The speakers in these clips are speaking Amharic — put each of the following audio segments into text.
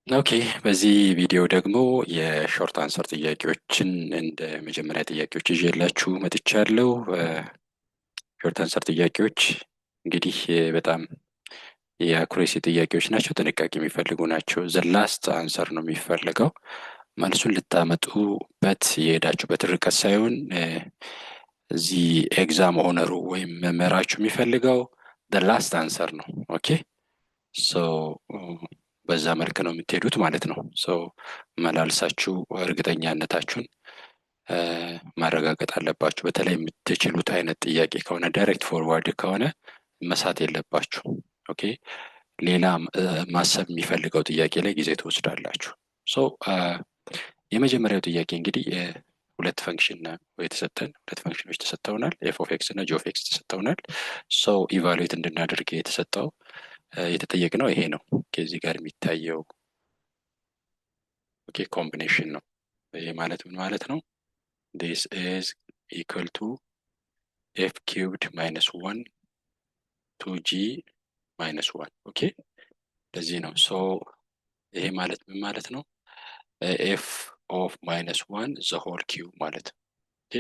ኦኬ በዚህ ቪዲዮ ደግሞ የሾርት አንሰር ጥያቄዎችን እንደ መጀመሪያ ጥያቄዎች ይዤላችሁ መጥቻለሁ። ሾርት አንሰር ጥያቄዎች እንግዲህ በጣም የአኩሬሲ ጥያቄዎች ናቸው፣ ጥንቃቄ የሚፈልጉ ናቸው። ዘ ላስት አንሰር ነው የሚፈልገው። መልሱን ልታመጡበት የሄዳችሁበት ርቀት ሳይሆን እዚህ ኤግዛም ኦነሩ ወይም መምህራችሁ የሚፈልገው ዘ ላስት አንሰር ነው። ኦኬ ሶ በዛ መልክ ነው የምትሄዱት ማለት ነው። መላልሳችሁ እርግጠኛነታችሁን ማረጋገጥ አለባችሁ። በተለይ የምትችሉት አይነት ጥያቄ ከሆነ ዳይሬክት ፎርዋርድ ከሆነ መሳት የለባችሁ። ኦኬ ሌላ ማሰብ የሚፈልገው ጥያቄ ላይ ጊዜ ትወስዳላችሁ። የመጀመሪያው ጥያቄ እንግዲህ ሁለት ፈንክሽን የተሰጠን ሁለት ፈንክሽኖች ተሰጥተውናል። ኤፍ ኦፍ ኤክስ እና ጂ ኦፍ ኤክስ ተሰጥተውናል። ኢቫሉዌት እንድናደርግ የተጠየቅነው ይሄ ነው። ከዚህ ጋር የሚታየው ኦኬ ኮምቢኔሽን ነው። ይሄ ማለት ምን ማለት ነው? this is equal to f cubed minus 1 2g minus 1 ኦኬ ለዚህ ነው። ይሄ ማለት ምን ማለት ነው? f of minus 1 the whole cube ማለት ነው። ኦኬ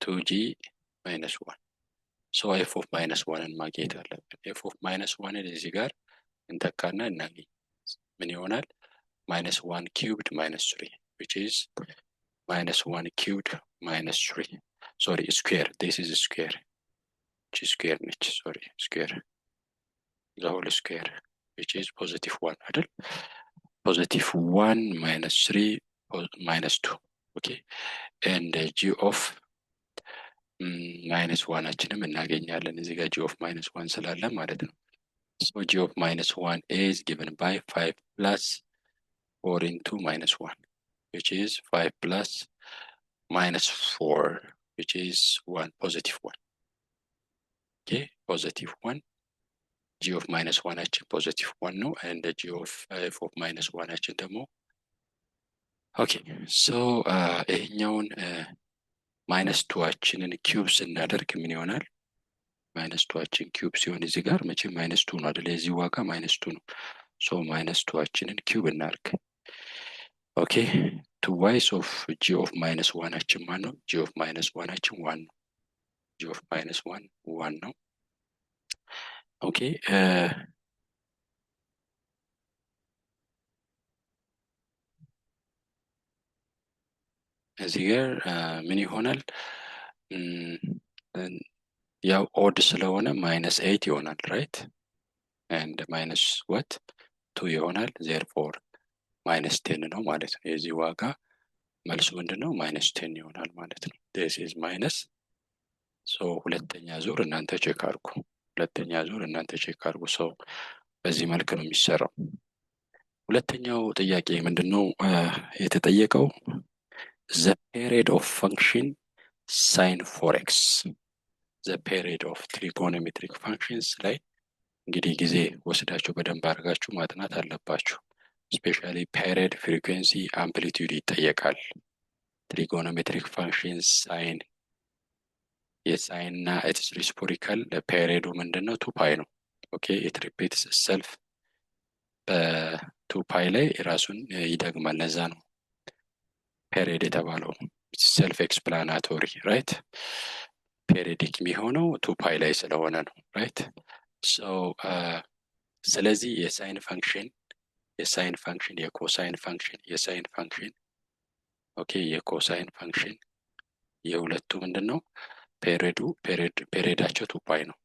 2g minus 1 f of minus 1ን ማግኘት አለብን። f of minus 1ን እዚህ ጋር እንተካና እናገኝ። ምን ይሆናል? minus 1 cubed minus 3 which is minus 1 cubed minus 3 sorry square, this is square, square ነች sorry square the whole square which is positive 1 አይደል? positive 1 minus 3 minus 2 okay and g of minus 1 አችንም እናገኛለን እዚህ ጋር g of minus 1 ስላለ ማለት ነው። g of minus 1 is given by 5 plus 4 into minus 1 which is 5 plus minus 4 which is 1 positive 1 okay positive 1 g of minus 1 አችን positive 1 ነው and g of f of minus 1 አችን ደግሞ okay ይሄኛውን minus 2 አችንን ኪዩብ ስናደርግ ምን ይሆናል? minus 2 አችን ኪዩብ ሲሆን እዚህ ጋር መቼም minus 2 ነው አይደል? የዚህ ዋጋ minus 2 ነው። minus 2 አችንን ኪዩብ እናርግ። ኦኬ 2y of g of minus 1 አችን ማን ነው? g of minus 1 አችን 1 ነው። g of minus 1 1 ነው። ኦኬ እዚህ ጋር ምን ይሆናል? ያው ኦድ ስለሆነ minus 8 ይሆናል right and minus what 2 ይሆናል therefore minus 10 ነው ማለት ነው። የዚህ ዋጋ መልሱ ምንድነው? minus 10 ይሆናል ማለት ነው። this is minus ሁለተኛ ዙር እናንተ ቼክ አድርጉ። በዚህ መልክ ነው የሚሰራው። ሁለተኛው ጥያቄ ምንድነው የተጠየቀው? the period of function sin 4x the period of trigonometric functions ላይ እንግዲህ ጊዜ ወስዳችሁ በደንብ አድርጋችሁ ማጥናት አለባችሁ። ስፔሻሊ ፔሪድ፣ ፍሪኩዌንሲ፣ አምፕሊቲዩድ ይጠየቃል። ትሪጎኖሜትሪክ ፋንክሽንስ ሳይን የሳይን እና ኢትስ ሪሲፕሮካል ፔሪዱ ምንድነው? 2 ፓይ ነው። ኦኬ ኢት ሪፒትስ ሰልፍ በ2 ፓይ ላይ ራሱን ይደግማል። ለዛ ነው ፔሪድ የተባለው ሰልፍ ኤክስፕላናቶሪ ራይት። ፔሪዲክ የሚሆነው 2 ፓይ ላይ ስለሆነ ነው ራይት። ስለዚህ የሳይን ፋንክሽን የኮሳይን ፋንክሽን ኦኬ የኮሳይን ፋንክሽን የሁለቱ ምንድነው ፔሪዳቸው 2 ፓይ ነው።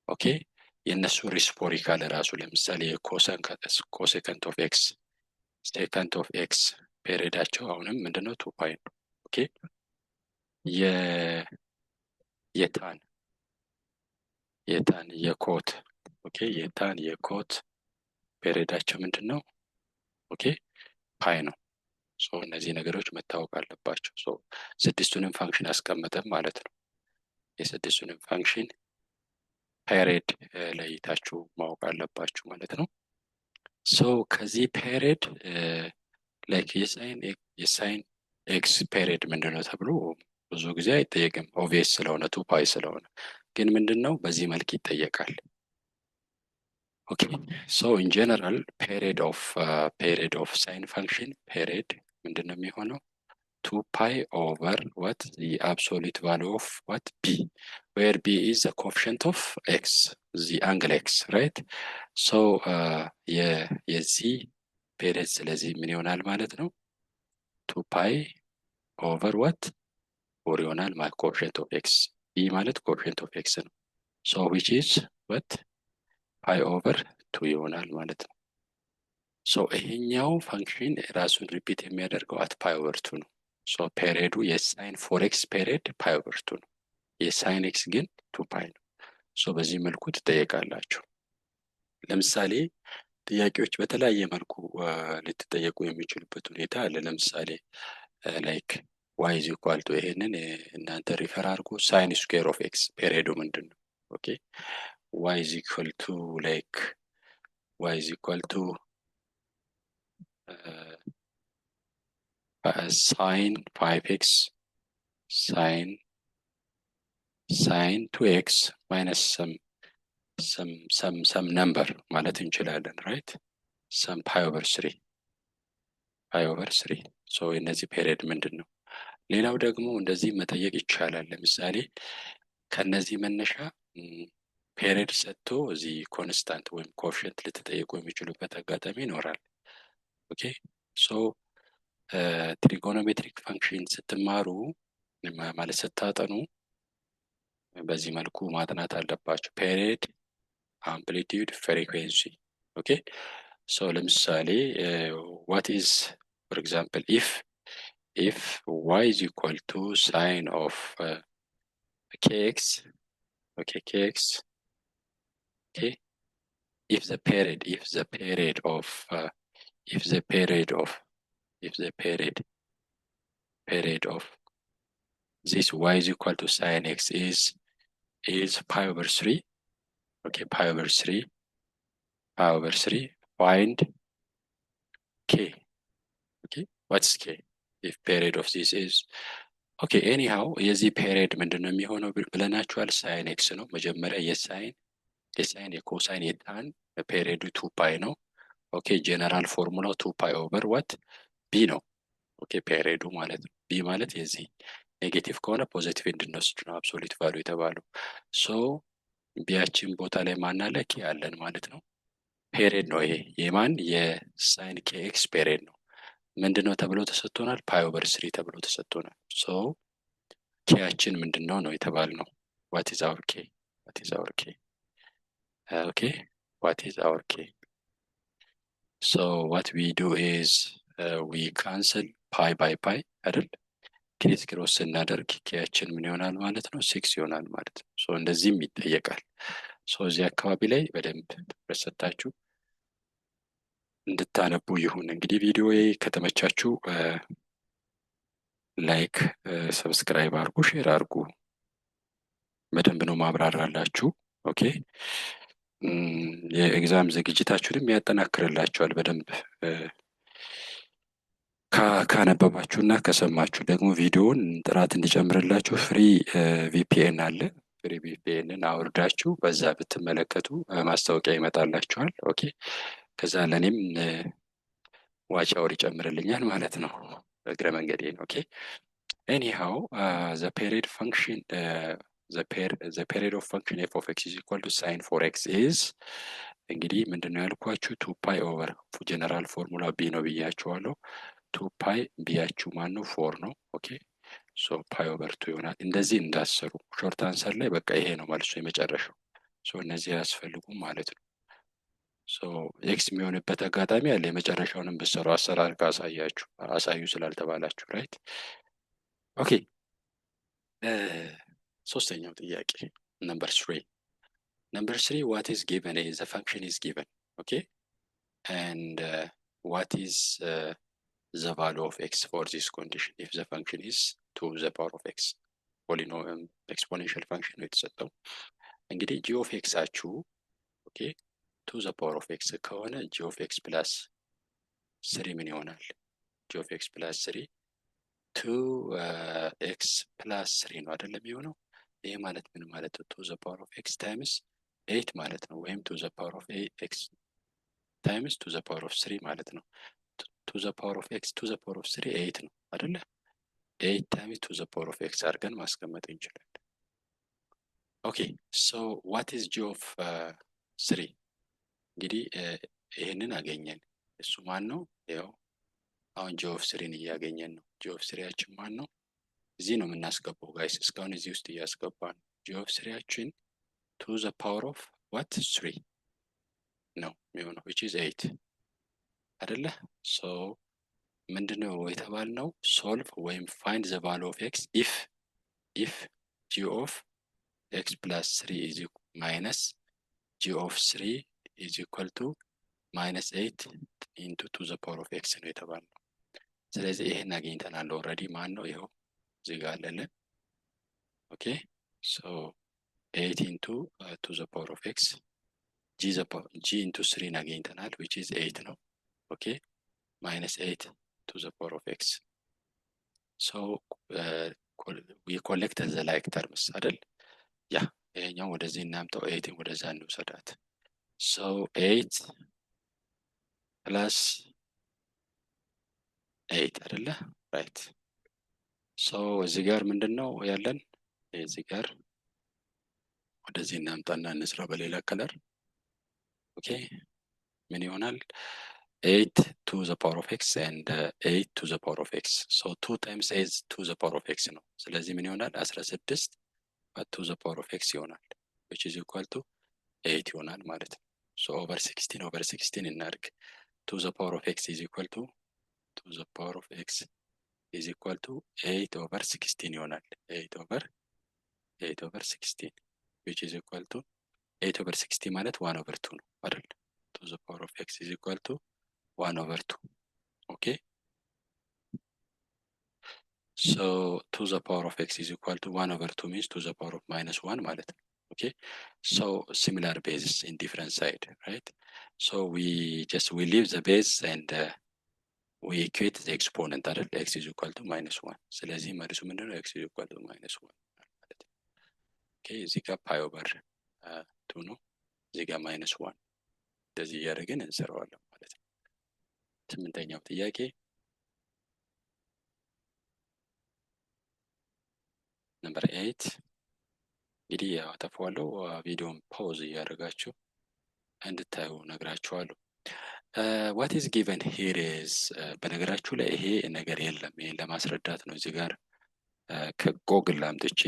ኦኬ የነሱ ሪሲፕሮካል ራሱ ለምሳሌ ኮሴከንት ኦፍ ኤክስ ሴከንት ኦፍ ኤክስ ፔሪዳቸው አሁንም ምንድነው 2 ፓይ ነው። ኦኬ የታን የኮት ኦኬ የታን የኮት ፔሪዳቸው ምንድነው? ኦኬ ፓይ ነው። እነዚህ ነገሮች መታወቅ አለባቸው። ስድስቱንም ፋንክሽን አስቀመጠም ማለት ነው። የስድስቱንም ፋንክሽን ፔሪድ ለይታችሁ ማወቅ አለባችሁ ማለት ነው። ከዚህ ፔሪድ ላይክ የሳይን ኤክስ ፔሪድ ምንድነው ተብሎ ብዙ ጊዜ አይጠየቅም። ኦብቪየስ ስለሆነ 2 ፓይ ስለሆነ ግን ምንድነው በዚህ መልክ ይጠየቃል። ኦኬ ሶ ኢን ጀነራል ፔሪድ ኦፍ ሳይን ፋንክሽን ፔሪድ ምንድን ነው የሚሆነው? 2 pi over what the absolute value of what b, where b is the coefficient of x, the angle x, right? so የዚህ ፔሪድ ስለዚህ ምን ይሆናል ማለት ነው? 2 pi over what 4 ይሆናል ማለት coefficient of x b ማለት coefficient of x ነው። so which is what pi over 2 ይሆናል ማለት ነው። ሶ ይሄኛው ፋንክሽን ራሱን ሪፒት የሚያደርገው አት ፓይ ኦቨር 2 ነው። ሶ ፔሪዱ የሳይን 4x ፔሪድ ፓይ ኦቨር 2 ነው። የሳይን ኤክስ ግን 2 ፓይ ነው። ሶ በዚህ መልኩ ትጠየቃላችሁ። ለምሳሌ ጥያቄዎች በተለያየ መልኩ ልትጠየቁ የሚችሉበት ሁኔታ አለ። ለምሳሌ ላይክ ዋይ ኢዝ ኢኳል ቱ ይሄንን እናንተ ሪፈር አድርጎ ሳይን ስኩዌር ኦፍ ኤክስ ፔሪዱ ምንድን ነው? ኦኬ ዋይ ኢዝ ኢኳል ቱ ላይክ ዋይ ኢዝ ኢኳል ቱ ሳይን 5x ሳይን 2x ማይነስ ሰም ነምበር ማለት እንችላለን ራይት ሰም ፓይ ኦቨር 3 ሶ የነዚህ ፔሪድ ምንድን ነው? ሌላው ደግሞ እንደዚህ መጠየቅ ይቻላል። ለምሳሌ ከነዚህ መነሻ ፔሪድ ሰጥቶ እዚህ ኮንስታንት ወይም ኮኤፊሽንት ልትጠየቁ የሚችሉበት አጋጣሚ ይኖራል። ኦኬ ሶ ትሪጎኖሜትሪክ ፋንክሽን ስትማሩ ማለት ስታጠኑ በዚህ መልኩ ማጥናት አለባቸው። ፔሪድ፣ አምፕሊቲዩድ፣ ፍሪኩዌንሲ። ኦኬ ሶ ለምሳሌ what is for example if y is equal to sine of kx, okay, kx, okay, if the period of this y is equal to sine x is pi over 3, okay, pi over 3 find k, okay, what's k if period of this is okay anyhow የዚህ ፔሪድ ምንድነው የሚሆነው ብለናችኋል? ሳይን ኤክስ ነው። መጀመሪያ የሳይን የኮሳይን የታን ፔሪዱ 2 ፓይ ነው። ኦኬ ጀነራል ፎርሙላው 2 ፓይ ኦቨር ዋት ቢ ነው። ኦኬ ፔሪዱ ማለት ነው። ቢ ማለት የዚህ ኔጌቲቭ ከሆነ ፖዚቲቭ እንድንወስድ ነው አብሶሉት ቫልዩ የተባለው። ሶ ቢያችን ቦታ ላይ ማን አለ? ኬ አለን ማለት ነው። ፔሪድ ነው ይሄ የማን የሳይን ኬ ኤክስ ፔሪድ ነው። ምንድነው ተብሎ ተሰጥቶናል? ፓይ ኦቨር 3 ተብሎ ተሰጥቶናል። ሶ ኬያችን ምንድነው ነው የተባልነው? what is our k okay what is our k? so what we do is we cancel pi by pi አይደል? ክሪስ ክሮስ ስናደርግ ኬያችን ምን ይሆናል ማለት ነው? 6 ይሆናል ማለት ነው። ሶ እንደዚህም ይጠየቃል። ሶ እዚህ አካባቢ ላይ በደንብ ትኩረት ሰጥታችሁ እንድታነቡ ይሁን። እንግዲህ ቪዲዮዬ ከተመቻችሁ ላይክ ሰብስክራይብ አድርጉ፣ ሼር አድርጉ። በደንብ ነው ማብራራላችሁ። ኦኬ የኤግዛም ዝግጅታችሁንም ያጠናክርላችኋል። በደንብ ካነበባችሁና ከሰማችሁ ደግሞ ቪዲዮውን ጥራት እንዲጨምርላችሁ ፍሪ ቪፒኤን አለ። ፍሪ ቪፒኤንን አውርዳችሁ በዛ ብትመለከቱ ማስታወቂያ ይመጣላችኋል። ኦኬ ከዛ ለኔም ዋች አወር ይጨምርልኛል ማለት ነው እግረ መንገዴን። ኦኬ ኤኒሃው the period of function f of x is equal to sin 4x is እንግዲህ ምንድነው ያልኳችሁ 2 ፓይ ኦቨር ጀነራል ፎርሙላ ቢ ነው ብያችኋለሁ። 2 ፓይ ቢያችሁ ማን ነው? 4 ነው። ኦኬ ሶ ፓይ ኦቨር 2 ይሆናል። እንደዚህ እንዳሰሩ ሾርት አንሰር ላይ በቃ ይሄ ነው መልሱ የመጨረሻው። ሶ እነዚህ አያስፈልጉም ማለት ነው። ሶ ኤክስ የሚሆንበት አጋጣሚ አለ። የመጨረሻውንም ብትሰሩ አሰራር ካሳያችሁ አሳዩ ስላልተባላችሁ ራይት። ኦኬ ሶስተኛው ጥያቄ ነምበር 3 what is given is the function is given, okay, and what is the value of x for this condition if the function is to the power of x polynomial exponential function ነው የተሰጠው። እንግዲህ g of x አችሁ ኦኬ to the power of x ከሆነ g of x plus 3 ምን ይሆናል? g of x plus 3 2x plus 3 ነው አይደለም የሚሆነው። ይሄ ማለት ምን ማለት ነው? to the power of x times 8 ማለት ነው። ወይም ቱ ዘ ፓወር ኦፍ ኤክስ ታይምስ ቱ ዘ ፓወር ኦፍ 3 ማለት ነው። ቱ ዘ ፓወር ኦፍ ኤክስ ቱ ዘ ፓወር ኦፍ 3 8 ነው አይደለ? 8 ታይምስ ቱ ዘ ፓወር ኦፍ ኤክስ አድርገን ማስቀመጥ እንችላለን። ኦኬ ሶ ዋት ኢዝ ጂ ኦፍ 3? እንግዲህ ይህንን አገኘን። እሱ ማን ነው? ያው አሁን ጂ ኦፍ 3ን እያገኘን ነው። ጂ ኦፍ 3ያችን ማን ነው? እዚህ ነው የምናስገባው ጋይስ። እስካሁን እዚህ ውስጥ እያስገባን ጂ ኦፍ 3ያችን ቱ ዘ ፓወር ኦፍ ዋት 3 ነው የሚሆነው which is 8 አይደለ? ሶ ምንድነው የተባልነው? ሶልቭ ወይም ፋይንድ ዘ ቫሉ ኦፍ ኤክስ ኢፍ ጂ ኦፍ ኤክስ ፕላስ 3 ኢዝ ማይነስ ጂ ኦፍ 3 ኢዝ ኢኳል ቱ ማይነስ 8 ኢንቱ ቱ ዘ ፓወር ኦፍ ኤክስ ነው የተባልነው። ስለዚህ ይሄን አግኝተናል ኦልሬዲ። ማን ነው? ይኸው እዚህ ጋር አለልን። ኦኬ ሶ 8 ኢንቱ ቱ ዘ ፓወር ኦፍ ኤክስ ጂ ኢንቱ 3 አግኝተናል which is 8 ነው። ኦኬ ማይነስ 8 to the power of x. So we collected the like terms አይደል? ያ ይሄኛው ወደዚህ እናምጣው፣ 8 ወደዛ እንውሰዳት። So 8 plus 8 አይደለ? ራይት። So እዚህ ጋር ምንድነው ያለን? እዚህ ጋር ወደዚህ እናምጣና እንስራ በሌላ ከለር። ኦኬ ምን ይሆናል? 8 to the power of x and 8 to the power of x. So 2 times 8 to the power of x ነው። ስለዚህ ምን ይሆናል? 16 to the power of x ይሆናል which is equal to 8 ይሆናል ማለት ነው። So over 16 እናድርግ። to the power of x is equal to the power of x is equal to 8 over 16 ይሆናል። 8 over 16 which is equal to 8 over 16 ማለት 1 over 2 ነው አይደል? to the power of x is equal to 1 over 2. Okay, so to the power of x is equal to 1 over 2 means to the power of minus 1 ማለት ነው። Okay, so similar bases in different side, right? So we leave the base and we equate the exponent አይደል? x is equal to minus 1. ስለዚህ መልሱ ምንድነው? x is equal to minus 1 ማለት ነው። Okay, እዚህ ጋር pi over 2 ነው፣ እዚህ ጋር minus 1። እንደዚህ እያደረግን እንሰራዋለን ማለት ነው። ስምንተኛው ጥያቄ ነምበር 8 እንግዲህ አጠፋዋለሁ። ቪዲዮን ፓውዝ እያደረጋችሁ እንድታዩ ነግራችኋለሁ። what is given here is በነገራችሁ ላይ ይሄ ነገር የለም። ይሄን ለማስረዳት ነው እዚህ ጋር ከጎግል አምጥቼ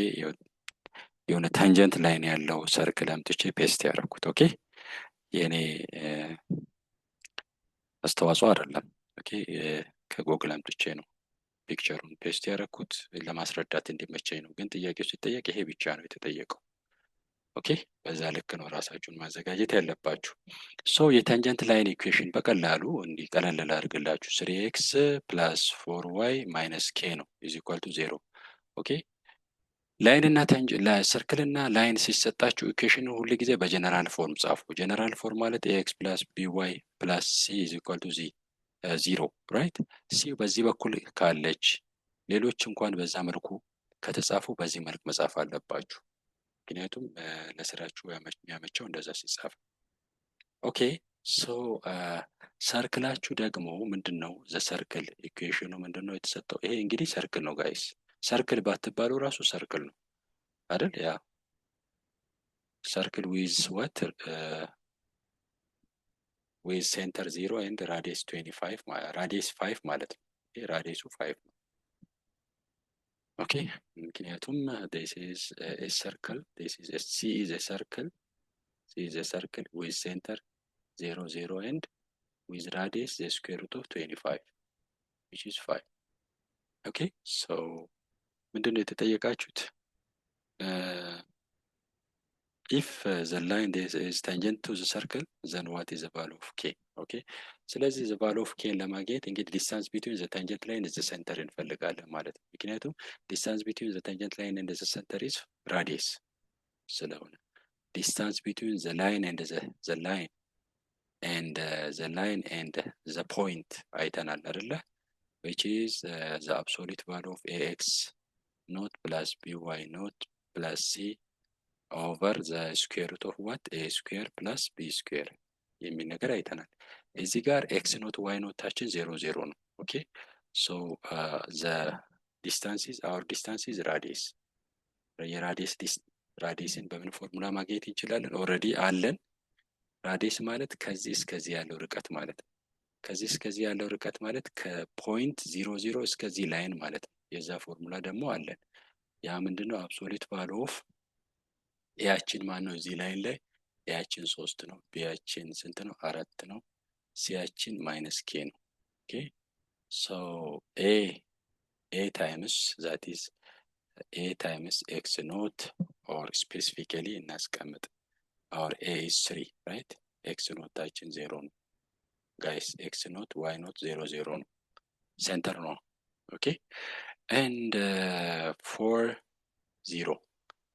የሆነ ታንጀንት ላይን ያለው ሰርክል አምጥቼ ፔስት ያደረኩት። ኦኬ የኔ አስተዋጽኦ አይደለም። ኦኬ ከጎግል አምጥቼ ነው ፒክቸሩን ፔስት ያደረኩት ለማስረዳት እንዲመቸኝ ነው። ግን ጥያቄው ሲጠየቅ ይሄ ብቻ ነው የተጠየቀው። ኦኬ በዛ ልክ ነው ራሳችሁን ማዘጋጀት ያለባችሁ። ሶ የታንጀንት ላይን ኢኩዌሽን በቀላሉ እንዲህ ቀለል ላድርግላችሁ። 3x plus 4y minus k ነው is equal to 0። ኦኬ ላይን እና ሰርክል እና ላይን ሲሰጣችሁ ኢኩዌሽን ሁሉ ጊዜ በጀነራል ፎርም ጻፉ። ጀነራል ፎርም ማለት ax plus by plus c is equal to 0 ራይት። ሲ በዚህ በኩል ካለች ሌሎች እንኳን በዛ መልኩ ከተጻፉ በዚህ መልክ መጻፍ አለባችሁ። ምክንያቱም ለስራችሁ የሚያመቸው እንደዛ ሲጻፍ። ኦኬ ሶ ሰርክላችሁ ደግሞ ምንድነው? ዘ ሰርክል ኢኩዌሽኑ ምንድነው የተሰጠው? ይሄ እንግዲህ ሰርክል ነው ጋይስ። ሰርክል ባትባሉ ራሱ ሰርክል ነው አይደል? ያ ሰርክል ዊዝ ዋት ዊዝ ሴንተር 0 ኤንድ ራዲየስ 25 ራዲየስ 5 ማለት ነው። ይሄ ራዲየሱ 5 ነው። ኦኬ ምክንያቱም this is a circle, C is a circle with center 0 0 and with radius the square root of 25 which is 5. ኦኬ so ምንድነው የተጠየቃችሁት? if the line is tangent to the circle then what is the value of k? ኦኬ ስለዚህ the value of k ለማግኘት እንግዲህ distance between the tangent line and the center እንፈልጋለን ማለት ነው። ምክንያቱም distance between the tangent line and the center is radius ስለሆነ distance between the line and the line and the point አይተናል አይደለ? which is the absolute value of ax not plus by not plus c ኦቨር ዘ ስኩዌር ሩት ኦፍ ዋት ኤ ስኩዌር ፕላስ ቢ ስኩዌር የሚል ነገር አይተናል። እዚህ ጋር ኤክስ ኖት ዋይ ኖታችን 0 0 ነው። ኦኬ ሶ ዘ ዲስታንስ ኢዝ አወር ዲስታንስ ኢዝ ራዲየስ። ራዲየስን በምን ፎርሙላ ማግኘት እንችላለን? ኦልሬዲ አለን። ራዲየስ ማለት ከዚህ እስከዚህ ያለው ርቀት ማለት ነው። ከዚህ እስከዚህ ያለው ርቀት ማለት ከፖይንት 0 0 እስከዚህ ላይን ማለት ነው። የዛ ፎርሙላ ደግሞ አለን። ያ ምንድነው? አብሶሉት ቫሉ ኦፍ ኤያችን ማን ነው? እዚህ ላይን ላይ ኤያችን 3 ነው። ቢያችን ስንት ነው? 4 ነው። ሲያችን ማይነስ ኬ ነው። ኦኬ ሶ ኤ ታይምስ ዛት ኢዝ ኤ ታይምስ ኤክስ ኖት ኦር ስፔሲፊካሊ እናስቀምጥ አወር ኤ ኢዝ 3 ራይት። ኤክስ ኖታችን 0 ነው ጋይስ። ኤክስ ኖት ዋይ ኖት 0 0 ነው። ሴንተር ነው። ኦኬ ኤንድ 4 0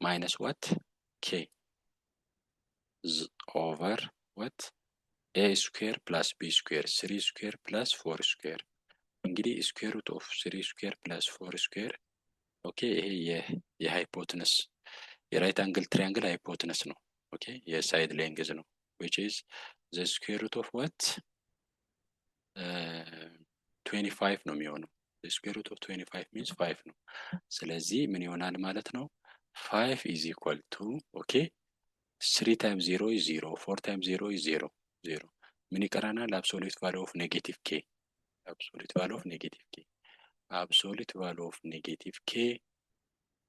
ማይነስ ዋት ኬ ኦቨር ዋት ኤ ስኩዌር ፕላስ ቢ ስኩዌር 3 ስኩዌር ፕላስ 4 ስኩዌር። እንግዲህ ስኩዌር ሩት ኦፍ 3 ስኩዌር ፕላስ 4 ስኩዌር ኦኬ ይሄ የሃይፖትነስ የራይት አንግል ትሪያንግል ሃይፖትነስ ነው። ኦኬ የሳይድ ሌንግዝ ነው which is the square root of what 25 ነው የሚሆነው። the square root of 25 means 5 ነው። ስለዚህ ምን ይሆናል ማለት ነው? 5 is equal to ኦኬ 3 times 0 is 0 4 times 0 is 0 0 ምን ይቀራናል? absolute value of negative k absolute value of negative k absolute value of negative k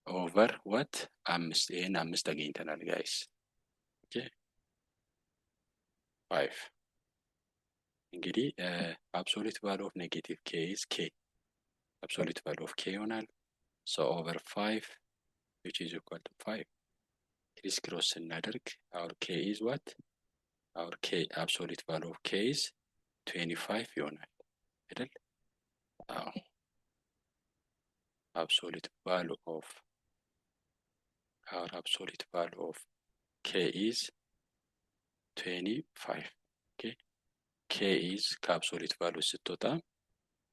ኦቨር ዋት 5 ይሄን 5 አግኝተናል ጋይስ። ኦኬ 5 እንግዲህ absolute value of negative k is k absolute value of k ይሆናል። so over 5 which is equal to 5 ክሪስ ክሮስ ስናደርግ our k is what our k absolute value of k is 25 ይሆናል አይደል? አዎ absolute value of our absolute value of k is 25 okay k is ከአብሶሉት ቫልዩ ስትወጣ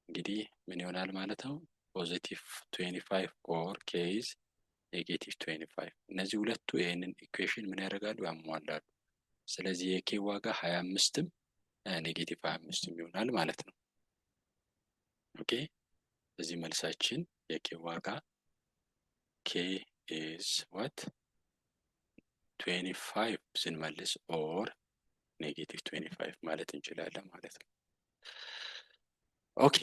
እንግዲህ ምን ይሆናል ማለት ነው? ፖዚቲቭ 25 ኦር k is ኔጌቲቭ 25። እነዚህ ሁለቱ ይሄንን ኢኩዌሽን ምን ያደርጋሉ? ያሟላሉ። ስለዚህ የk ዋጋ 25ም ኔጌቲቭ 25ም ይሆናል ማለት ነው። ኦኬ እዚህ መልሳችን የk ዋጋ k is what 25 ስንመልስ ኦር ኔጌቲቭ 25 ማለት እንችላለን ማለት ነው። ኦኬ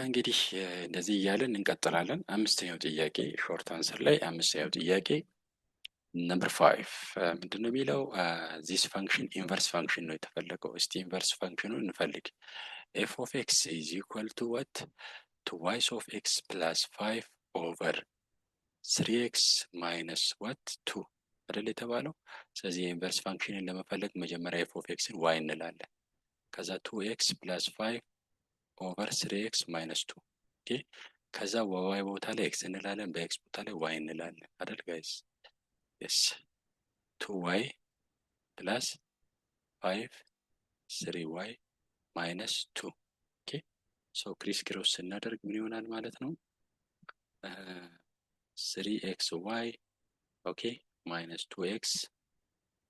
እንግዲህ እንደዚህ እያለን እንቀጥላለን። አምስተኛው ጥያቄ ሾርት አንሰር ላይ አምስተኛው ጥያቄ ነምበር 5 ምንድነው የሚለው? ዚስ ፈንክሽን ኢንቨርስ ፈንክሽን ነው የተፈለገው። እስቲ ኢንቨርስ ፈንክሽኑን እንፈልግ። f of x is equal to what 2y of x plus 5 over 3x minus what 2 አይደል የተባለው። ስለዚህ የኢንቨርስ ፋንክሽንን ለመፈለግ መጀመሪያ f of xን y እንላለን። ከዛ 2x plus 5 over 3x minus 2 ኦኬ ከዛ y ቦታ ላይ x እንላለን፣ በx ቦታ ላይ y እንላለን አይደል ጋይስ? yes 2y plus 5 3y minus 2 ኦኬ ሶ ክሪስ ክሮስ ስናደርግ ምን ይሆናል ማለት ነው? 3xy ኦኬ minus 2x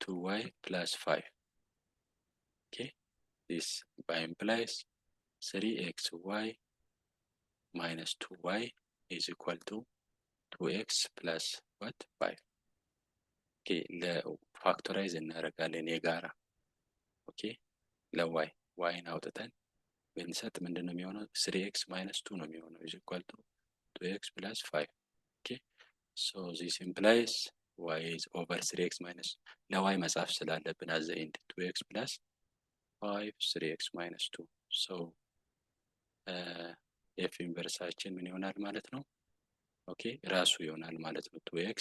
2y plus 5 okay this implies 3xy minus 2y is equal to 2x plus what 5 okay ለፋክቶራይዝ እናደርጋለን የጋራ ኦኬ ለy yን አውጥተን ብንሰጥ ምንድነው የሚሆነው? 3x minus 2 ነው የሚሆነው is equal to 2x plus 5 okay so this implies y is over 3x minus ለy መጻፍ ስላለብን at the end 2x plus 5 3x minus 2 so f ኢንቨርሳችን ምን ይሆናል ማለት ነው? ኦኬ ራሱ ይሆናል ማለት ነው 2x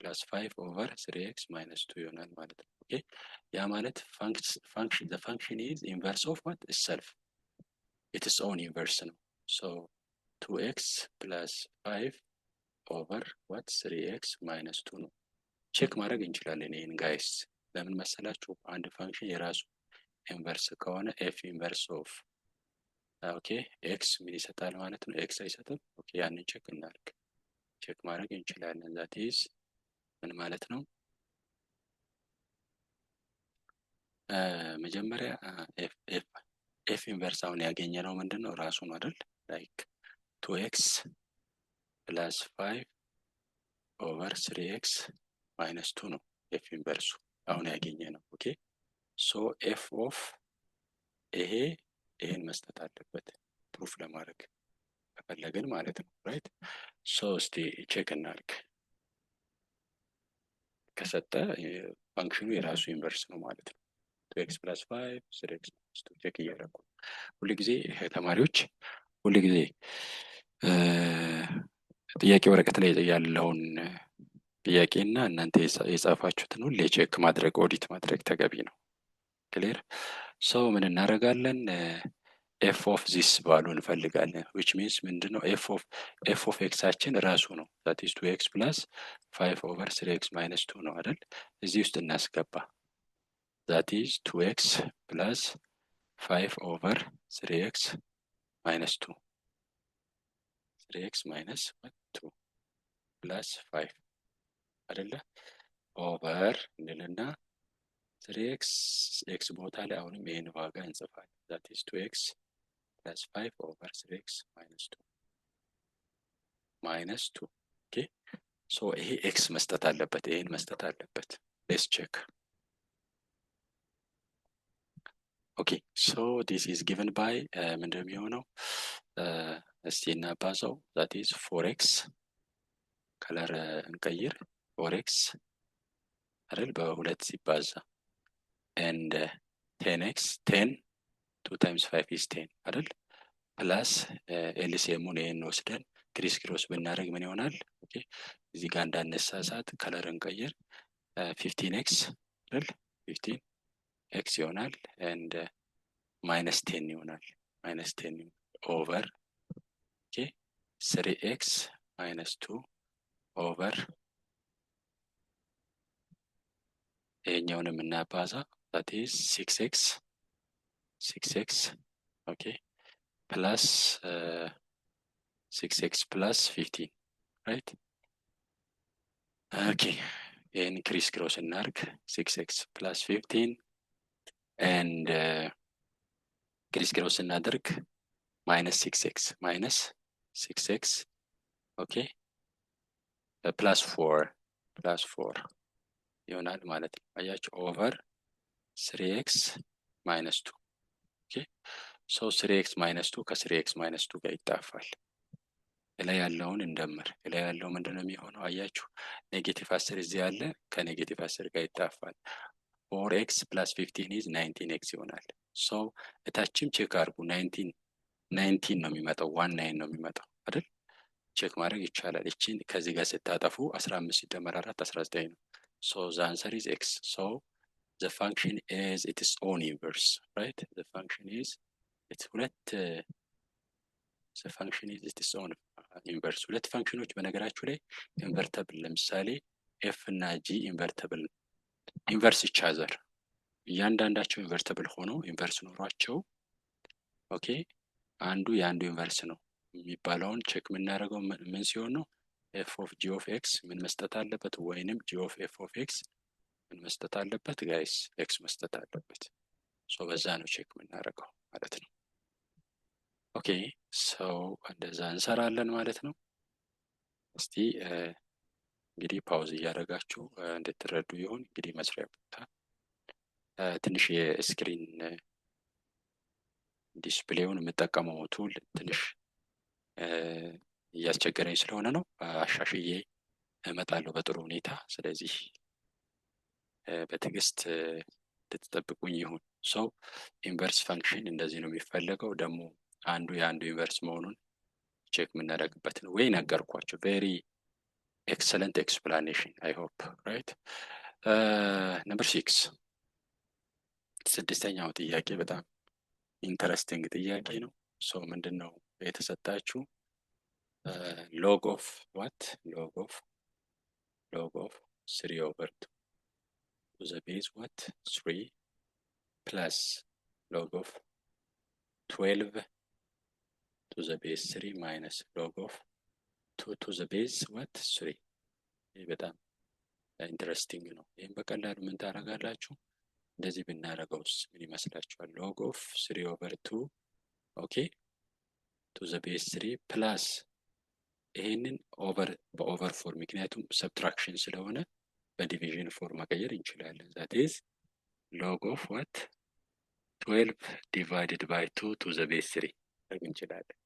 plus 5 over 3x minus 2 ይሆናል ማለት ነው። ኦኬ ያ ማለት function the function is inverse of what itself its own inverse ነው። so 2x plus 5 over what 3x minus 2 ነው። ቼክ ማድረግ እንችላለን ይሄን ጋይስ። ለምን መሰላችሁ? አንድ ፋንክሽን የራሱ ኢንቨርስ ከሆነ f ኢንቨርስ ኦፍ ኦኬ ኤክስ ምን ይሰጣል ማለት ነው? ኤክስ አይሰጥም። ኦኬ ያንን ቼክ እናድርግ። ቼክ ማድረግ እንችላለን። that is ምን ማለት ነው? መጀመሪያ ኤፍ ኢንቨርስ አሁን ያገኘ ነው ምንድን ነው ራሱ ነው አይደል? ላይክ 2x + 5 ኦቨር 3x - 2 ነው ኤፍ ኢንቨርሱ አሁን ያገኘ ነው። ኦኬ ሶ ኤፍ ኦፍ ይሄን መስጠት አለበት ፕሩፍ ለማድረግ ከፈለግን ማለት ነው። ራይት ሶ እስቲ ቼክ እናድርግ። ከሰጠ ፋንክሽኑ የራሱ ኢንቨርስ ነው ማለት ነው። 2x + 5 3x - 2 ቼክ እያደረኩ ሁልጊዜ ተማሪዎች ሁልጊዜ ጥያቄ ወረቀት ላይ ያለውን ጥያቄና እናንተ የጻፋችሁትን ሁሌ ቼክ ማድረግ ኦዲት ማድረግ ተገቢ ነው። ክሊር ሰው ምን እናደርጋለን? ኤፍ ኦፍ ዚስ ባሉ እንፈልጋለን which means ምንድነው ኤፍ ኦፍ ኤክሳችን ራሱ ነው that is 2x + 5 ኦቨር 3x - 2 ነው አይደል? እዚህ ውስጥ እናስገባ that is 2x + 5 ኦቨር 3x - 2 3x - 2 + 5 አይደለ ኦቨር እንልና 3x ኤክስ ቦታ ላይ አሁንም ይሄን ዋጋ እንጽፋለን that is 2x + 5 ኦቨር 3x - 2 ኦኬ ሶ ይሄ ኤክስ መስጠት አለበት ይሄን መስጠት አለበት። ሌትስ ቼክ ኦኬ ሶ this is given by ምንድነው የሚሆነው? እስቲ እናባዛው that is 4x ከለር እንቀይር 4x አይደል በሁለት ሲባዛ and 10x 10 2 times 5 is 10 አይደል ፕላስ ኤልሲኤሙን ይሄን ወስደን ክሪስ ክሮስ ብናደርግ ምን ይሆናል? ኦኬ እዚህ ጋር እንዳነሳሳት ከለር እንቀይር 15x አይደል 15x ይሆናል and -10 ይሆናል -10 ኦቨር ኦኬ 3x - 2 ኦቨር ይሄኛውንም እናባዛ that is 6x ኦኬ ፕላስ 6x + 15 right ኦኬ ይሄን ክሪስ ክሮስ እናርግ 6x + 15 and ክሪስ ክሮስ እናደርግ -6x ኦኬ +4 ይሆናል ማለት ነው። አያችሁ ኦቨር 3x - 2 ኦኬ ሶ 3x - 2 ከ3x - 2 ጋር ይጣፋል። ላይ ያለውን እንደምር ላይ ያለው ምንድነው የሚሆነው? አያችሁ ኔጌቲቭ 10 እዚህ ያለ ከኔጌቲቭ 10 ጋር ይጣፋል። 4x + 15 is 19x ይሆናል። ሶ እታችም ቼክ አድርጉ 19 ነው የሚመጣው 19 ነው የሚመጣው አይደል? ቼክ ማድረግ ይቻላል። እቺን ከዚህ ጋር ስታጠፉ 15 ሲደመር 4 19 ነው። so the answer is x so the function is its own inverse right the function is its its own inverse ሁለት ፋንክሽኖች በነገራችሁ ላይ ኢንቨርተብል ለምሳሌ f እና g ኢንቨርተብል ኢንቨርስ each other እያንዳንዳቸው ኢንቨርተብል ሆኖ ኢንቨርስ ኖሯቸው ኦኬ አንዱ የአንዱ ኢንቨርስ ነው የሚባለውን ቼክ የምናደርገው ምን ሲሆን ነው? f of g of x ምን መስጠት አለበት ወይንም g of f of x ምን መስጠት አለበት ጋይስ x መስጠት አለበት። ሶ በዛ ነው ቼክ የምናደርገው ማለት ነው። ኦኬ ሶ እንደዛ እንሰራለን ማለት ነው። እስቲ እንግዲህ ፓውዝ እያደረጋችሁ እንድትረዱ ይሁን። እንግዲህ መስሪያ ቦታ ትንሽ የስክሪን ዲስፕሌውን የምጠቀመው ቱል ትንሽ እያስቸገረኝ ስለሆነ ነው። አሻሽዬ እመጣለሁ በጥሩ ሁኔታ። ስለዚህ በትዕግስት እንድትጠብቁኝ ይሁን። ሶ ኢንቨርስ ፋንክሽን እንደዚህ ነው የሚፈለገው። ደግሞ አንዱ የአንዱ ኢንቨርስ መሆኑን ቼክ የምናደርግበት ነው ወይ ነገርኳቸው። ቬሪ ኤክሰለንት ኤክስፕላኔሽን አይ ሆፕ ራይት። ነምበር 6 ስድስተኛው ጥያቄ በጣም ኢንተረስቲንግ ጥያቄ ነው። ሶ ምንድነው የተሰጣችሁ? log of what? log of 3/2 to the base what? 3 plus log of 12 to the base 3 minus log of 2 to the base what? 3 ይህ በጣም ኢንተረስቲንግ ነው። ይህም በቀላሉ ምን ታደርጋላችሁ? እንደዚህ ብናደርገውስ ምን ይመስላችኋል? ሎግ ኦፍ 3/2 ኦኬ ቱ ዘ ቤዝ 3 ፕላስ ይሄንን በኦቨር ፎር ምክንያቱም ሰብትራክሽን ስለሆነ በዲቪዥን ፎር መቀየር እንችላለን። ዛት ኢዝ ሎግ ኦፍ ዋት 12 ዲቫይድድ ባይ 2 ቱ ዘ ቤዝ 3 ማድረግ እንችላለን።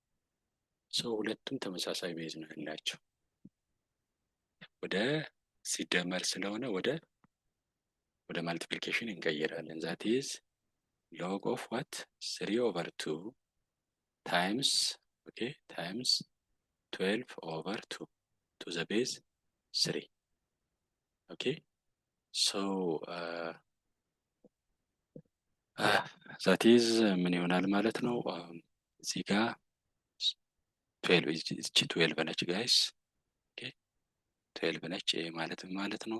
ሰው ሁለቱም ተመሳሳይ ቤዝ ነው ያላቸው። ወደ ሲደመር ስለሆነ ወደ ማልቲፕሊኬሽን እንቀይራለን። ዛት ኢዝ ሎግ ኦፍ ዋት 3/2 ታይምስ ኦኬ ታይምስ 12/2 ቱ ዘ ቤዝ 3 ኦኬ ሶ ዛት ኢዝ ምን ይሆናል ማለት ነው? እዚህ ጋር 12 እቺ 12 ነች ጋይስ። ኦኬ 12 ነች። ይሄ ማለት ነው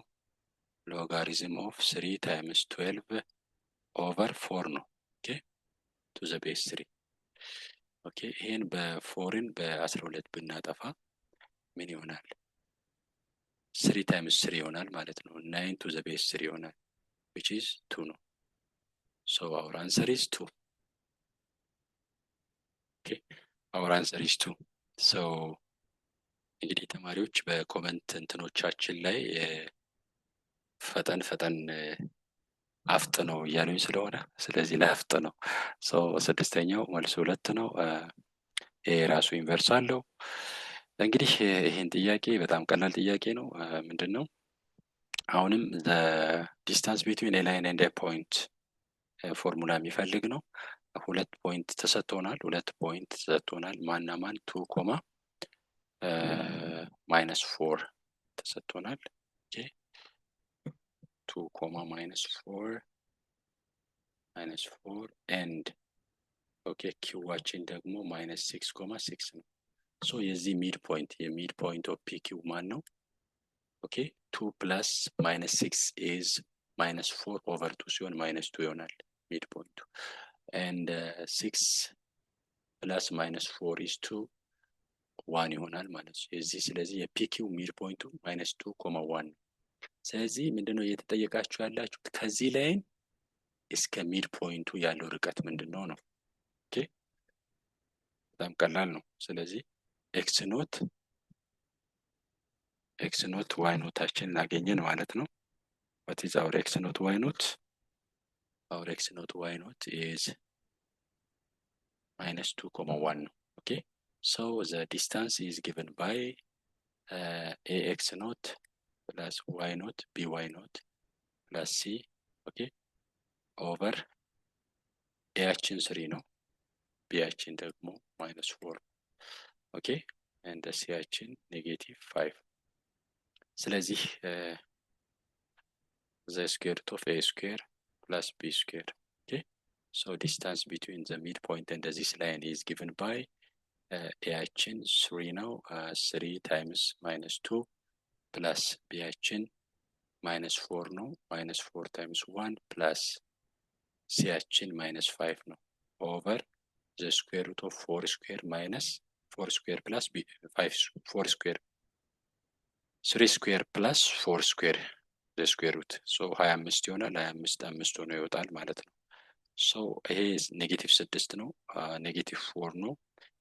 ሎጋሪዝም ኦፍ 3 ታይምስ 12/4 ነው። ኦኬ ቱ ዘ ቤዝ 3 ኦኬ ይሄን በፎርን በ12 ብናጠፋ ምን ይሆናል? 3 ታይምስ 3 ይሆናል ማለት ነው። 9 ቱ ዘ ቤዝ 3 ይሆናል which is 2 ነው። so our answer is 2 okay our answer is 2 so እንግዲህ ተማሪዎች በኮመንት እንትኖቻችን ላይ ፈጠን አፍጥነው እያሉኝ ስለሆነ ስለዚህ ላፍጥነው። so ስድስተኛው መልሱ 2 ነው። ይሄ ራሱ ኢንቨርስ አለው። እንግዲህ ይሄን ጥያቄ በጣም ቀላል ጥያቄ ነው። ምንድነው አሁንም the distance between a line and a point ፎርሙላ የሚፈልግ ነው። 2 ፖይንት ተሰጥቶናል። 2 ፖይንት ተሰጥቶናል። ማና ማን 2 ኮማ -4 ተሰጥቶናል። ኦኬ 2 ኮማ -4 and ኦኬ ኪዋችን ደግሞ -6 ኮማ 6 ነው። ሶ የዚህ ሚድ ፖይንት ኦፍ ፒ ኪው ማን ነው? ኦኬ 2 ፕላስ -6 is -4/2 ሲሆን -2 ይሆናል ሚድ ፖይንቱ and 6 ፕላስ -4 is 2 1 ይሆናል ማለት ነው። የዚህ ስለዚህ የፒኪው ሚድ ፖይንቱ -2.1 ነው። ስለዚህ ምንድነው እየተጠየቃችሁ ያላችሁት ከዚህ ላይን እስከ ሚድ ፖይንቱ ያለው ርቀት ምንድነው ነው። ኦኬ በጣም ቀላል ነው። ስለዚህ ኤክስ ኖት ዋይ ኖታችንን አገኘን ማለት ነው። what is our x not y not? Our x not y not is -2.1 ነው። ኦኬ so the distance is given by ax not plus y not by not plus c ኦኬ over a-ችን 3 ነው b-ችን ደግሞ -4 ኦኬ and c-ችን -5 ስለዚህ the square root of a square plus b square okay so distance between the midpoint and this line is given by a-ችን 3 ነው 3 times -2 plus b-ችን -4 ነው -4 times 1 plus c-ችን -5 ነው over the square root of 4 square minus 4 square plus b 5 4 square 3 square plus 4 square the square root so 25 ይሆናል 25 5 ሆኖ ይወጣል ማለት ነው። so ይሄ -6 ነው -4 ነው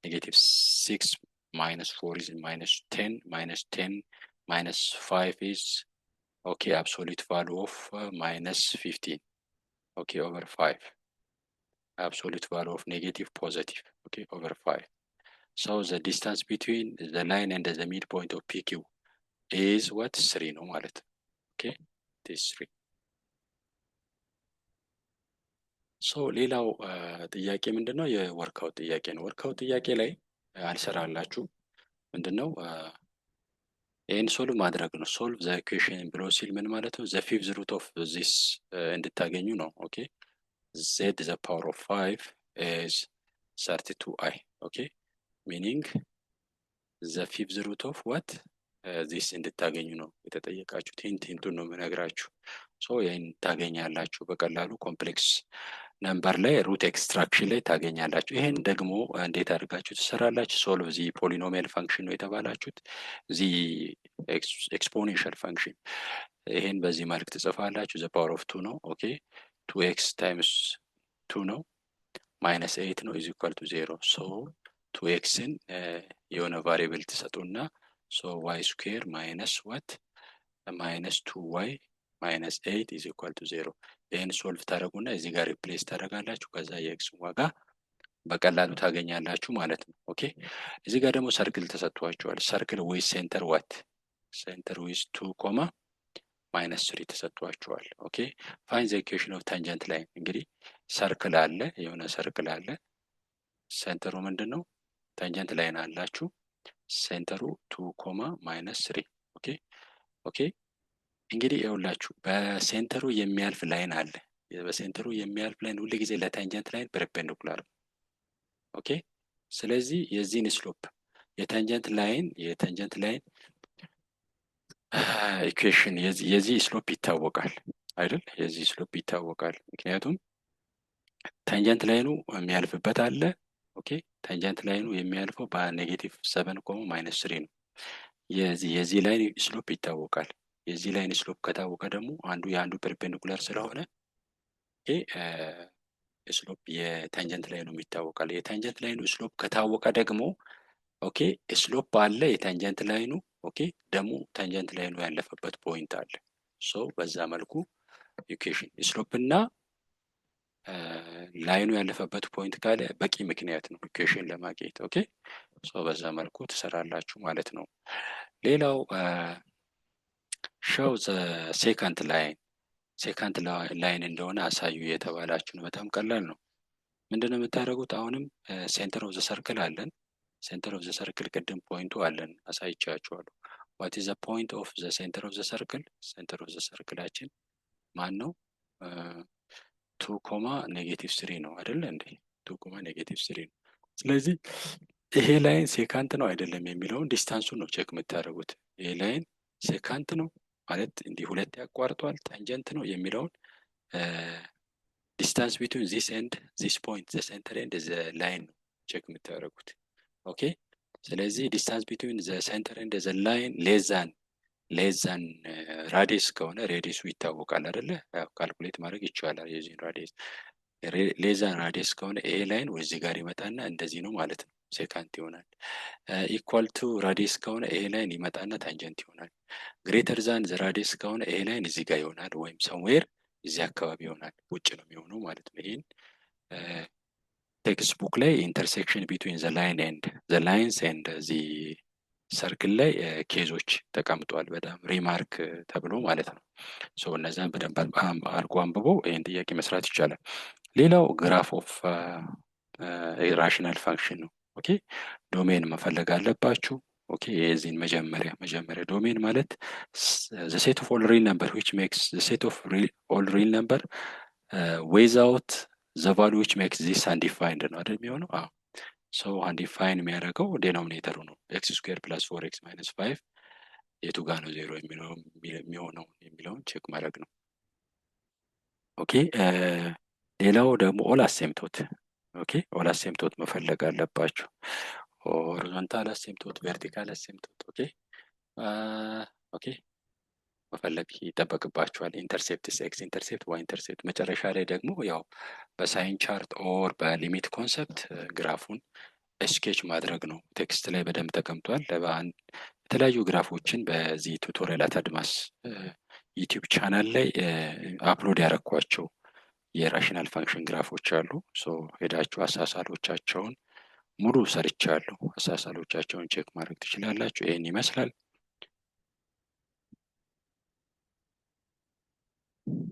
-6 -4 is -10 -10 -5 is okay absolute value of -15 okay over 5 absolute value of negative positive okay over 5 so the distance between the line and the midpoint of PQ is what 3 ነው ማለት okay this 3 so ሌላው ጥያቄ ምንድነው የወርክአውት ጥያቄ ነው። ወርክአውት ጥያቄ ላይ አልሰራላችሁ ምንድነው ይሄን ሶልቭ ማድረግ ነው። ሶልቭ ዘ ኢኩዌሽን ብሎ ሲል ምን ማለት ነው? the fifth root of this እንድታገኙ ነው። ኦኬ z the power of 5 is 32i okay meaning the fifth root of what this እንድታገኙ ነው የተጠየቃችሁት። ሂንቱን ነው የምነግራችሁ። ሶ ይሄን ታገኛላችሁ በቀላሉ ኮምፕሌክስ ነምበር ላይ ሩት ኤክስትራክሽን ላይ ታገኛላችሁ። ይሄን ደግሞ እንዴት አድርጋችሁ ትሰራላችሁ? ሶልቭ ዚ ፖሊኖሚያል ፈንክሽን ነው የተባላችሁት። ዚ ኤክስፖኔንሻል ፈንክሽን ይሄን በዚህ መልክ ትጽፋላችሁ። ዘ ፓወር ኦፍ 2 ነው ኦኬ 2x ታይምስ 2 ነው ማይነስ 8 ነው ኢዝ ኢኳል ቱ 0 ሶ 2xን የሆነ ቫሪያብል ትሰጡና ሶ y ስኩዌር ማይነስ ዋት ማይነስ 2y ማይነስ 8 ኢዝ ኢኳል ቱ 0 ይህን ሶልቭ ታደረጉና እዚህ ጋር ሪፕሌስ ታደረጋላችሁ። ከዛ የኤክስን ዋጋ በቀላሉ ታገኛላችሁ ማለት ነው። ኦኬ እዚህ ጋር ደግሞ ሰርክል ተሰጥቷቸዋል። ሰርክል ዊዝ ሴንተር ዋት ሴንተር ዊዝ 2 ኮማ ማይነስ 3 ተሰጥቷቸዋል። ኦኬ ፋይን ዘ ኢኩዌሽን ኦፍ ታንጀንት ላይን። እንግዲህ ሰርክል አለ፣ የሆነ ሰርክል አለ። ሴንተሩ ምንድን ነው? ታንጀንት ላይን አላችሁ። ሴንተሩ 2 ኮማ ማይነስ 3 ኦኬ ኦኬ እንግዲህ ይኸውላችሁ በሴንተሩ የሚያልፍ ላይን አለ። በሴንተሩ የሚያልፍ ላይን ሁሉ ጊዜ ለታንጀንት ላይን ፐርፔንዲኩላር ነው። ኦኬ ስለዚህ የዚህን ስሎፕ የታንጀንት ላይን ኢኩዌሽን የዚህ ስሎፕ ይታወቃል አይደል? የዚህ ስሎፕ ይታወቃል። ምክንያቱም ታንጀንት ላይኑ የሚያልፍበት አለ። ኦኬ ታንጀንት ላይኑ የሚያልፈው በኔጌቲቭ 7 ኮማ ማይነስ 3 ነው። የዚህ ላይን ስሎፕ ይታወቃል። የዚህ ላይን ስሎፕ ከታወቀ ደግሞ አንዱ የአንዱ ፐርፔንዲኩላር ስለሆነ ስሎፕ የታንጀንት ላይኑ ይታወቃል። የታንጀንት ላይኑ ስሎፕ ከታወቀ ደግሞ ኦኬ ስሎፕ አለ የታንጀንት ላይኑ ኦኬ ደግሞ ታንጀንት ላይኑ ያለፈበት ፖይንት አለ። ሶ በዛ መልኩ ኢኩዌሽን ስሎፕ እና ላይኑ ያለፈበት ፖይንት ካለ በቂ ምክንያት ነው ኢኩዌሽን ለማግኘት። ኦኬ ሶ በዛ መልኩ ትሰራላችሁ ማለት ነው። ሌላው ሾው ዘ ሴካንድ ላይን እንደሆነ አሳዩ የተባላችሁ ነው። በጣም ቀላል ነው። ምንድነው የምታደርጉት? አሁንም ሴንተር ኦፍ ዘ ሰርክል አለን። ሴንተር ኦፍ ዘ ሰርክል ቅድም ፖይንቱ አለን አሳይቻችኋለሁ። ዋት ኢዝ ዘ ፖይንት ኦፍ ዘ ሴንተር ኦፍ ዘ ሰርክል? ሴንተር ኦፍ ዘ ሰርክላችን ማን ነው? 2 ኮማ ኔጌቲቭ 3 ነው አይደለ እንዴ? 2 ኮማ ኔጌቲቭ 3 ነው። ስለዚህ ይሄ ላይን ሴካንት ነው አይደለም የሚለውን ዲስታንሱን ነው ቼክ የምታደርጉት። ይሄ ላይን ሴካንት ነው ማለት እንዲህ ሁለት ያቋርጧል ታንጀንት ነው የሚለውን ዲስታንስ ቢትዊን ዚስ ኤንድ ዚስ ፖይንት ዘ ሴንተር ኤንድ ዘ ላይን ነው ቼክ የምታደርጉት። ኦኬ ስለዚህ ዲስታንስ ቢትዊን ዘ ሴንተር ኤንድ ዘ ላይን ሌዛን ራዲየስ ከሆነ ሬዲየሱ ይታወቃል አይደለ? ያው ካልኩሌት ማድረግ ይቻላል የዚህን ራዲየስ። ሌዛን ራዲየስ ከሆነ ይሄ ላይን ወደዚህ ጋር ይመጣና እንደዚህ ነው ማለት ነው ሴካንት ይሆናል። ኢኳል ቱ ራዲየስ ከሆነ ይሄ ላይን ይመጣና ታንጀንት ይሆናል። ግሬተር ዛን ዘ ራዲየስ ከሆነ ይሄ ላይን እዚህ ጋር ይሆናል ወይም ሰምዌር እዚህ አካባቢ ይሆናል፣ ውጭ ነው የሚሆነው ማለት ነው። ይሄን ቴክስት ቡክ ላይ ኢንተርሴክሽን ቢትዊን ዘ ላይንስ ኤንድ ዚ ሰርክል ላይ ኬዞች ተቀምጧል። በጣም ሪማርክ ተብሎ ማለት ነው። ሶ እነዛን በደንብ አድርጎ አንብቦ ይህን ጥያቄ መስራት ይቻላል። ሌላው ግራፍ ኦፍ ራሽናል ፋንክሽን ነው። ኦኬ ዶሜን መፈለግ አለባችሁ። ኦኬ የዚህን መጀመሪያ ዶሜን ማለት ዘ ሴት ኦፍ ኦል ሪል ነምበር which makes the set of all real number without the value which makes this undefined ነው አይደል የሚሆነው? አዎ ሶ አንዲፋይን የሚያደርገው ዴኖሚኔተሩ ነው። ኤክስ ስኩዌር ፕላስ 4x ማይነስ 5 የቱ ጋር ነው ዜሮ የሚሆነው የሚለውን ቼክ ማድረግ ነው። ኦኬ ሌላው ደግሞ ኦል አሴምቶት ኦኬ ኦል አሴምቶት መፈለግ አለባችሁ። ሆሪዞንታል አሴምቶት፣ ቨርቲካል አሴምቶት ኦኬ መፈለግ ይጠበቅባችኋል። ኢንተርሴፕትስ ኤክስ ኢንተርሴፕት ዋይ ኢንተርሴፕት። መጨረሻ ላይ ደግሞ ያው በሳይን ቻርት ኦር በሊሚት ኮንሰፕት ግራፉን ስኬች ማድረግ ነው። ቴክስት ላይ በደንብ ተቀምጧል። የተለያዩ ግራፎችን በዚህ ቱቶሪያል አድማስ ዩቲዩብ ቻናል ላይ አፕሎድ ያረኳቸው የራሽናል ፋንክሽን ግራፎች አሉ። ሶ ሄዳችሁ አሳሳሎቻቸውን ሙሉ ሰርቻለሁ። አሳሳሎቻቸውን ቼክ ማድረግ ትችላላችሁ። ይህን ይመስላል።